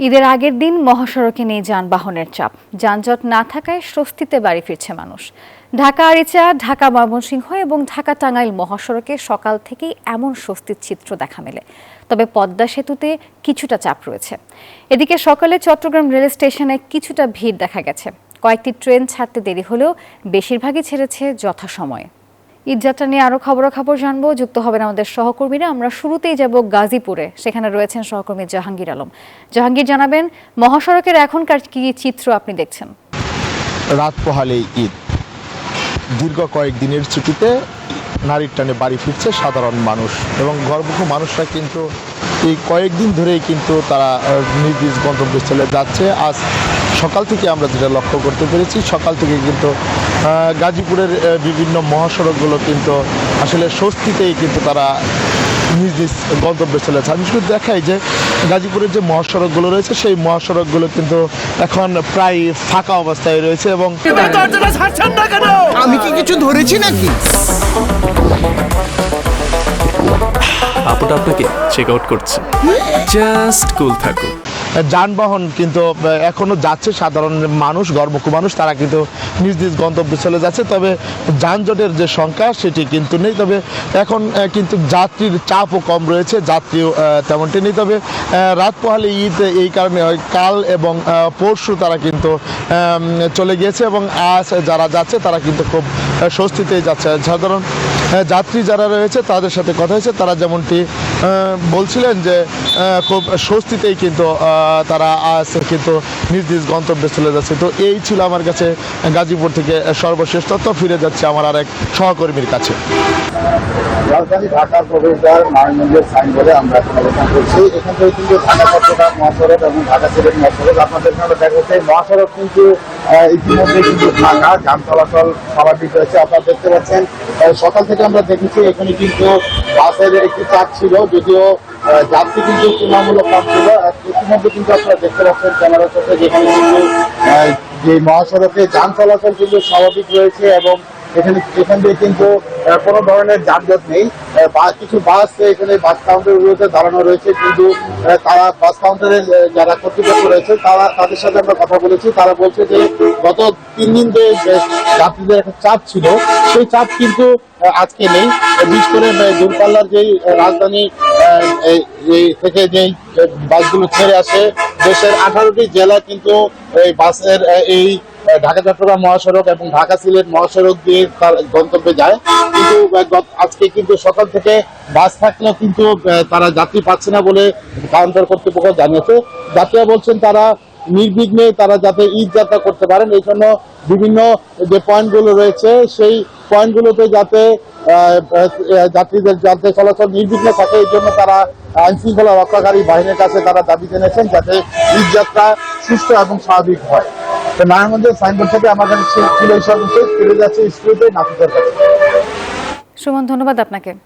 ঈদের আগের দিন মহাসড়কে নেই যানবাহনের চাপ, যানজট না থাকায় স্বস্তিতে বাড়ি ফিরছে মানুষ। ঢাকা আরিচা, ঢাকা ময়মনসিংহ এবং ঢাকা টাঙ্গাইল মহাসড়কে সকাল থেকেই এমন স্বস্তির চিত্র দেখা মেলে। তবে পদ্মা সেতুতে কিছুটা চাপ রয়েছে। এদিকে সকালে চট্টগ্রাম রেল স্টেশনে কিছুটা ভিড় দেখা গেছে। কয়েকটি ট্রেন ছাড়তে দেরি হলেও বেশিরভাগই ছেড়েছে যথাসময়ে। ঈদযাত্রা নিয়ে আরো খবরাখবর জানবো, যুক্ত হবেন আমাদের সহকর্মীরা। আমরা শুরুতেই যাব গাজীপুরে, সেখানে রয়েছেন সহকর্মী জাহাঙ্গীর আলম। জাহাঙ্গীর, জানাবেন মহাসড়কের এখনকার কি চিত্র আপনি দেখছেন? রাত পোহালেই ঈদ, দীর্ঘ কয়েকদিনের ছুটিতে নারীর টানে বাড়ি ফিরছে সাধারণ মানুষ এবং গর্ভবতী মানুষরা কিন্তু এই কয়েকদিন ধরেই কিন্তু তারা নিজ নিজ গন্তব্যস্থলে যাচ্ছে। আজ সকাল থেকে আমরা যেটা লক্ষ্য করতে পেরেছি, সকাল থেকে কিন্তু গাজীপুরের বিভিন্ন মহাসড়কগুলো কিন্তু আসলে স্বস্তিতেই কিন্তু তারা নিজ নিজ গন্তব্যস্থলে আছে। আমি শুধু দেখাই যে গাজীপুরের যে মহাসড়কগুলো রয়েছে সেই মহাসড়কগুলো কিন্তু এখন প্রায় ফাঁকা অবস্থায় রয়েছে এবং আমি কি কিছু ধরেছি নাকি? আপুটা আপনাকে চেক আউট করছে, জাস্ট কুল থাকুন। যানবাহন কিন্তু এখনো যাচ্ছে, সাধারণ মানুষ, গর্ভবতী মানুষ তারা কিন্তু নিজ নিজ গন্তব্যস্থলে যাচ্ছে। তবে যানজটের যে সংখ্যা সেটি কিন্তু নেই। তবে এখন কিন্তু যাত্রীর চাপও কম রয়েছে, যাত্রীও তেমনটি নেই। তবে রাত পোহালে ঈদ, এই কারণে কাল এবং পরশু তারা কিন্তু চলে গিয়েছে এবং আজ যারা যাচ্ছে তারা কিন্তু খুব স্বস্তিতেই যাচ্ছে। সাধারণ যাত্রী যারা রয়েছে তাদের সাথে কথা হয়েছে, তারা যেমনটি বলছিলেন যে খুব স্বস্তিতেই কিন্তু তারা আজ কিন্তু নিজ নিজ গন্তব্যে চলে যাচ্ছে। তো এই ছিল আমার কাছে গাজীপুর থেকে সর্বশেষ তথ্য। ফিরে যাচ্ছে আমার আরেক সহকর্মীর কাছে। রাজধানী ঢাকার প্রবেশদ্বার নারায়ণগঞ্জের সাইনবোর্ডে আমরা এখন অবস্থান করছি। এখান থেকে কিন্তু ঢাকা চট্টগ্রাম মহাসড়ক এবং ঢাকা সিলেট মহাসড়ক আপনাদের সামনে দেখা যাচ্ছে। মহাসড়ক কিন্তু ইতিমধ্যে কিন্তু ফাঁকা, যান চলাচল স্বাভাবিক রয়েছে। আপনারা দেখতে পাচ্ছেন সকাল থেকে আমরা দেখেছি এখানে কিন্তু বাসের একটি চাপ ছিল, যদিও যাত্রী কিন্তু তুলনামূলক কম ছিল। ইতিমধ্যে কিন্তু আপনারা দেখতে পাচ্ছেন ক্যামেরার চোখে যেখানে কিন্তু যে মহাসড়কে যান চলাচল কিন্তু স্বাভাবিক রয়েছে এবং এখান দিয়ে কিন্তু কোনো ধরনের যানজট নেই। কিছু বাস এখানে বাস কাউন্টারগুলোতে দাঁড়ানো রয়েছে, কিন্তু তারা বাস কাউন্টারের যারা কর্তৃপক্ষ রয়েছে তাদের সাথে আমরা কথা বলেছি। তারা বলছে যে গত 3 দিন যে যাত্রীদের একটা চাপ ছিল সেই চাপ কিন্তু আজকে নেই। বিশেষ করে দূরপাল্লার যেই রাজধানী থেকে যেই বাসগুলো ছেড়ে আসে, দেশের 18টি জেলা কিন্তু এই বাসের এই ঢাকা চট্টগ্রাম মহাসড়ক এবং ঢাকা সিলেট মহাসড়ক দিয়ে তার গন্তব্যে যায়। কিন্তু আজকে কিন্তু সকাল থেকে বাস থাকলেও কিন্তু তারা যাত্রী পাচ্ছে না বলে কাউন্টার কর্তৃপক্ষ জানিয়েছে। যাত্রীরা বলছেন তারা নির্বিঘ্নে তারা যাতে ঈদ যাত্রা করতে পারেন, এই জন্য বিভিন্ন যে পয়েন্টগুলো রয়েছে সেই পয়েন্টগুলোতে যাতে যাত্রীদের যাতে চলাচল নির্বিঘ্ন থাকে, এই জন্য তারা আইন শৃঙ্খলা রক্ষাকারী বাহিনীর কাছে তারা দাবি জানিয়েছেন যাতে ঈদ যাত্রা সুষ্ঠু এবং স্বাভাবিক হয়। তো নারায়ণগঞ্জের সাইনবোর্ড থেকে আমার কাছে ছিল সর্বশেষ। ফিরে যাচ্ছে স্টুডিওতে নাফিসের কাছে। সুমন, ধন্যবাদ আপনাকে।